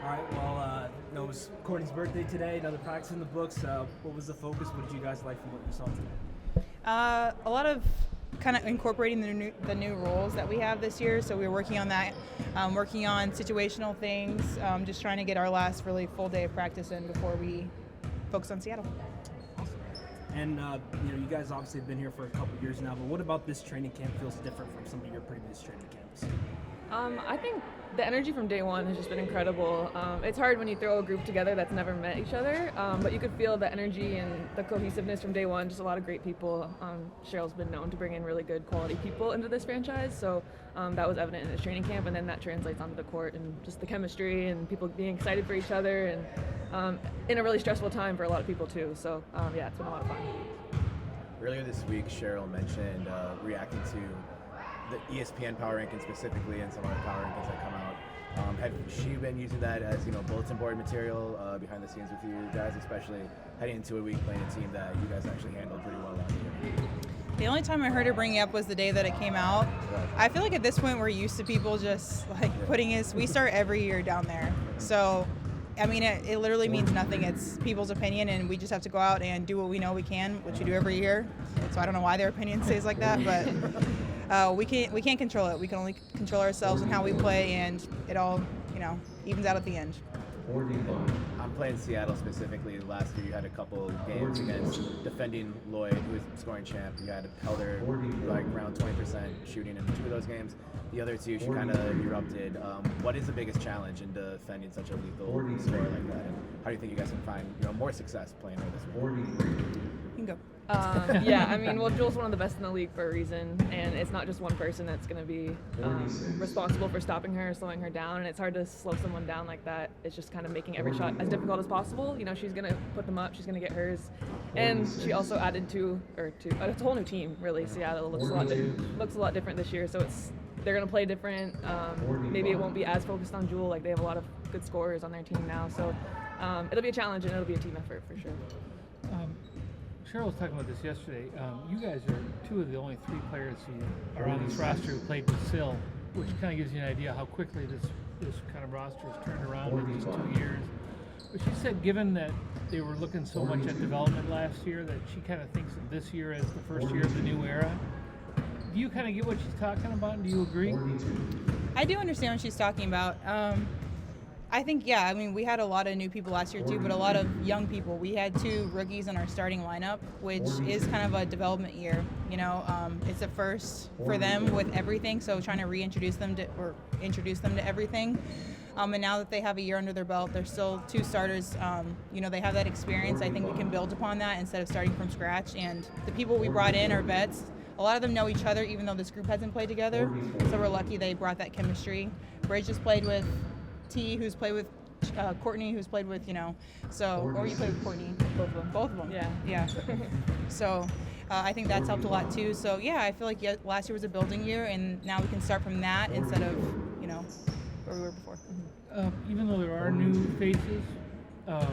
All right, well, it was Courtney's birthday today, another practice in the books. What was the focus? What did you guys like from what you saw today? A lot of kind of incorporating the new roles that we have this year. So we were working on that, working on situational things, just trying to get our last really full day of practice in before we focus on Seattle. Awesome. And you guys obviously have been here for a couple years now, but what about this training camp feels different from some of your previous training camps? I think the energy from day one has just been incredible. It's hard when you throw a group together that's never met each other, but you could feel the energy and the cohesiveness from day one. Just a lot of great people. Cheryl's been known to bring in really good quality people into this franchise, so that was evident in this training camp, and then that translates onto the court and just the chemistry and people being excited for each other, and in a really stressful time for a lot of people too. So yeah, it's been a lot of fun. Earlier this week, Cheryl mentioned reacting to the ESPN power rankings specifically and some other power rankings that come out. Have she been using that as bulletin board material behind the scenes with you guys, especially heading into a week playing a team that you guys actually handled pretty well last year? The only time I heard her bring it up was the day that it came out. I feel like at this point we're used to people just putting us. We start every year down there, so I mean it literally means nothing. It's people's opinion, and we just have to go out and do what we know we can, which we do every year. So I don't know why their opinion stays like that, but. We can't control it. We can only control ourselves and how we play, and it all evens out at the end. I'm playing Seattle specifically. Last year you had a couple games against defending Lloyd, who was scoring champ. You had held her around 20% shooting in 2 of those games. The other 2, she kind of erupted. What is the biggest challenge in defending such a lethal score like that? And how do you think you guys can find more success playing her this week? You can go. Yeah, I mean, well, Jewel's one of the best in the league for a reason, and it's not just one person that's going to be responsible for stopping her, slowing her down, and it's hard to slow someone down like that. It's just kind of making every shot as difficult as possible. She's going to put them up, she's going to get hers, and she also added it's a whole new team, really. Seattle looks a lot different this year, so they're going to play different. Maybe it won't be as focused on Jewel. They have a lot of good scorers on their team now, so it'll be a challenge, and it'll be a team effort for sure. Cheryl was talking about this yesterday. You guys are 2 of the only 3 players who are on this roster who played with Sil, which kind of gives you an idea how quickly this kind of roster has turned around in these 2 years. But she said, given that they were looking so much at development last year, that she kind of thinks of this year as the first year of the new era. Do you kind of get what she's talking about, and do you agree? I do understand what she's talking about. I think, yeah, I mean, we had a lot of new people last year too, but a lot of young people. We had 2 rookies in our starting lineup, which is kind of a development year. It's a first for them with everything, so trying to introduce them to everything. And now that they have a year under their belt, they're still 2 starters. They have that experience. I think we can build upon that instead of starting from scratch. And the people we brought in are vets. A lot of them know each other, even though this group hasn't played together. So we're lucky they brought that chemistry. Bridge just played with T, who's played with Courtney, who's played with, or you played with Courtney? Both of them. Yeah. So I think that's helped a lot too. So yeah, I feel like last year was a building year, and now we can start from that instead of, where we were before. Even though there are new faces, it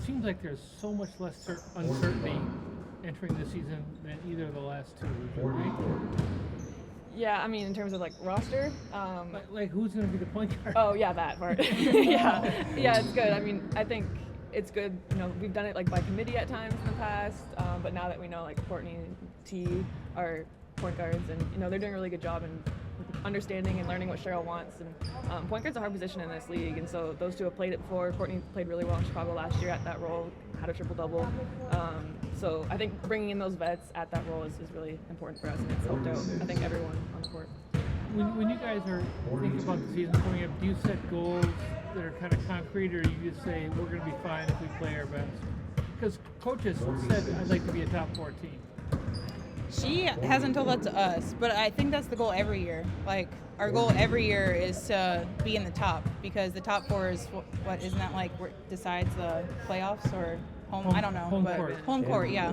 seems like there's so much less uncertainty entering this season than either of the last 2. Would you agree? Yeah, I mean, in terms of roster. Like who's going to be the point guard? Oh yeah, that part. yeah, it's good. I mean, I think it's good. We've done it by committee at times in the past, but now that we know Courtney and T are point guards, and they're doing a really good job in understanding and learning what Cheryl wants. And point guard's a hard position in this league, and so those 2 have played it before. Courtney played really well in Chicago last year at that role, had a triple-double. So I think bringing in those vets at that role is really important for us, and it's helped out, I think, everyone on the court. When you guys are thinking about the season coming up, do you set goals that are kind of concrete, or do you just say, we're going to be fine if we play our best? Because coaches said, I'd like to be a top 4 team. She hasn't told that to us, but I think that's the goal every year. Our goal every year is to be in the top, because the top 4 is what isn't that decides the playoffs or home? I don't know. Home court, yeah.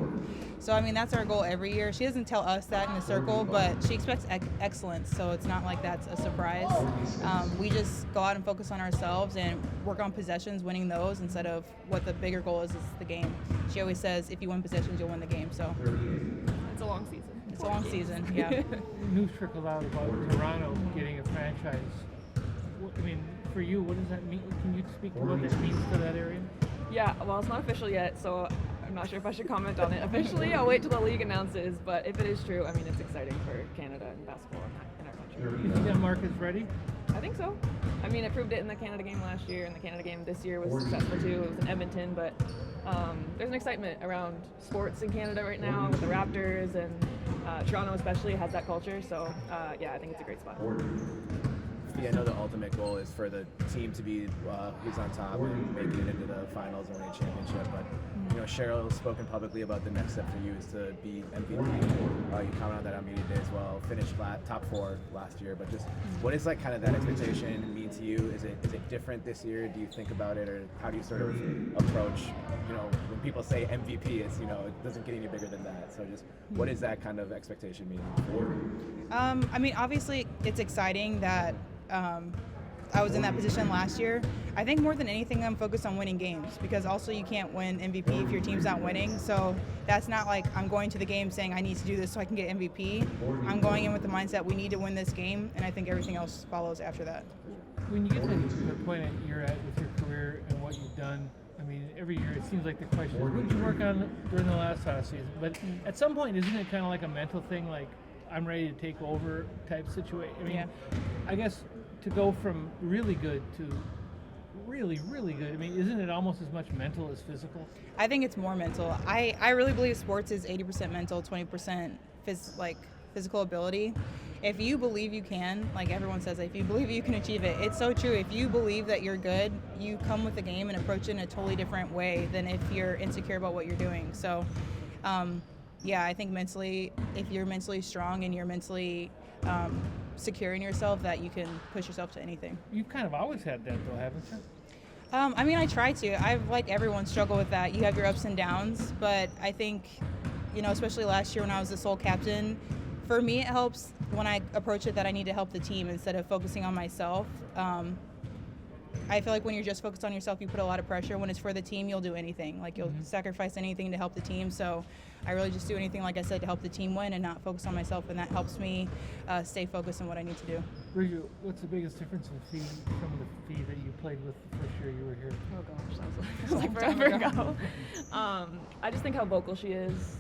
So I mean, that's our goal every year. She doesn't tell us that in the circle, but she expects excellence, so it's not like that's a surprise. We just go out and focus on ourselves and work on possessions, winning those instead of what the bigger goal is the game. She always says, if you win possessions, you'll win the game. So it's a long season. It's a long season, yeah. News trickled out about Toronto getting a franchise. I mean, for you, what does that mean? Can you speak to what that means to that area? Yeah, well, it's not official yet, so I'm not sure if I should comment on it. Officially, I'll wait till the league announces, but if it is true, I mean, it's exciting for Canada and basketball in our country. You think that market's ready? I think so. I mean, it proved it in the Canada game last year, and the Canada game this year was successful too. It was in Edmonton, but there's an excitement around sports in Canada right now with the Raptors, and Toronto especially has that culture. So yeah, I think it's a great spot. Yeah, I know the ultimate goal is for the team to be who's on top and making it into the finals or winning a championship. But you know, Cheryl's spoken publicly about the next step for you is to be MVP. You commented on that on media day as well. Finished top 4 last year, but just what is like kind of that expectation mean to you? Is it different this year? Do you think about it, or how do you sort of approach? You know, when people say MVP, it's it doesn't get any bigger than that. So just what does that kind of expectation mean for you? I mean, obviously, it's exciting that I was in that position last year. I think more than anything, I'm focused on winning games, because also you can't win MVP if your team's not winning. So that's not like I'm going to the game saying I need to do this so I can get MVP. I'm going in with the mindset we need to win this game, and I think everything else follows after that. When you get to the point that you're at with your career and what you've done, I mean, every year it seems like the question is, what did you work on during the last season? But at some point, isn't it kind of like a mental thing, like I'm ready to take over type situation? I mean, Yeah. I guess to go from really good to really, really good, I mean, isn't it almost as much mental as physical? I think it's more mental. I really believe sports is 80% mental, 20% physical ability. If you believe you can, like everyone says, if you believe you can achieve it, it's so true. If you believe that you're good, you come with the game and approach it in a totally different way than if you're insecure about what you're doing. So, yeah, I think mentally, if you're mentally strong and you're mentally secure in yourself, that you can push yourself to anything. You've kind of always had that, though, haven't you? I mean, I try to. I've, like everyone, struggle with that. You have your ups and downs, but I think, especially last year when I was the sole captain, for me it helps when I approach it that I need to help the team instead of focusing on myself. I feel like when you're just focused on yourself, you put a lot of pressure. When it's for the team, you'll do anything. Like, you'll sacrifice anything to help the team. So I really just do anything, like I said, to help the team win and not focus on myself, and that helps me stay focused on what I need to do. Bridget, what's the biggest difference in fee from the fee that you played with the first year you were here? Oh gosh, that was like forever ago. I just think how vocal she is.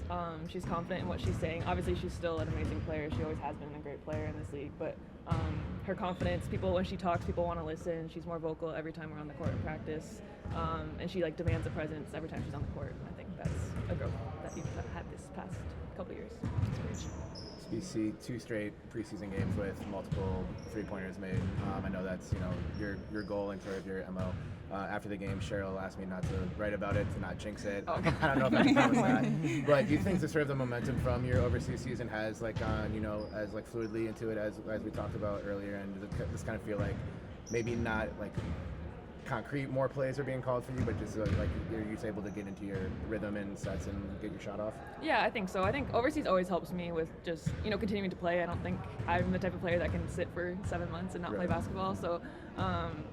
She's confident in what she's saying. Obviously, she's still an amazing player. She always has been a great player in this league. But her confidence, when she talks, people want to listen. She's more vocal every time we're on the court in practice. And she demands a presence every time she's on the court. And I think that's a growth that you've had this past couple of years. It's great. You see 2 straight preseason games with multiple 3-pointers made. I know that's your goal and sort of your MO. After the game, Cheryl asked me not to write about it, to not jinx it. I don't know if I can promise that. But do you think the sort of the momentum from your overseas season has gone as fluidly into it as we talked about earlier, and does this kind of feel like maybe not like concrete more plays are being called for you, but just like you're just able to get into your rhythm and sets and get your shot off? Yeah, I think so. I think overseas always helps me with just continuing to play. I don't think I'm the type of player that can sit for 7 months and not play basketball. So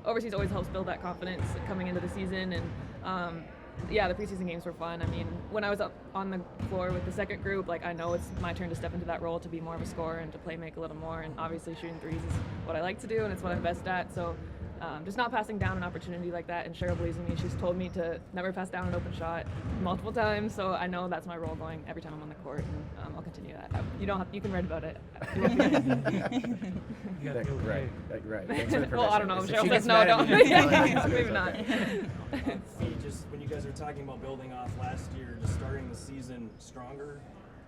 overseas always helps build that confidence coming into the season. And yeah, the preseason games were fun. I mean, when I was up on the floor with the second group, I know it's my turn to step into that role, to be more of a scorer and to play make a little more. And obviously shooting threes is what I like to do, and it's what I'm best at. So just not passing down an opportunity like that, and Cheryl believes in me. She's told me to never pass down an open shot multiple times, so I know that's my role going every time I'm on the court, and I'll continue that. You can write about it. Right. Thanks for the Well, I don't know. permission. Cheryl She says gets no, mad at don't. me. Yeah, maybe not. Just when you guys are talking about building off last year, just starting the season stronger.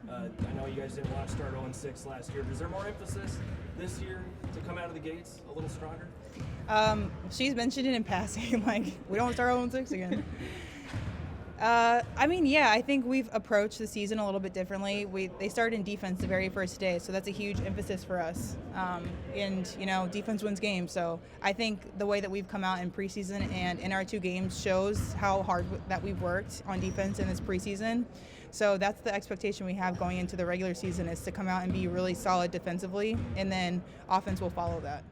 I know you guys didn't want to start 0-6 last year. Is there more emphasis this year to come out of the gates a little stronger? She's mentioned it in passing, we don't start 0-6 again. I mean, yeah, I think we've approached the season a little bit differently. They started in defense the very first day, so that's a huge emphasis for us. And defense wins games. So I think the way that we've come out in preseason and in our 2 games shows how hard that we've worked on defense in this preseason. So that's the expectation we have going into the regular season, is to come out and be really solid defensively, and then offense will follow that.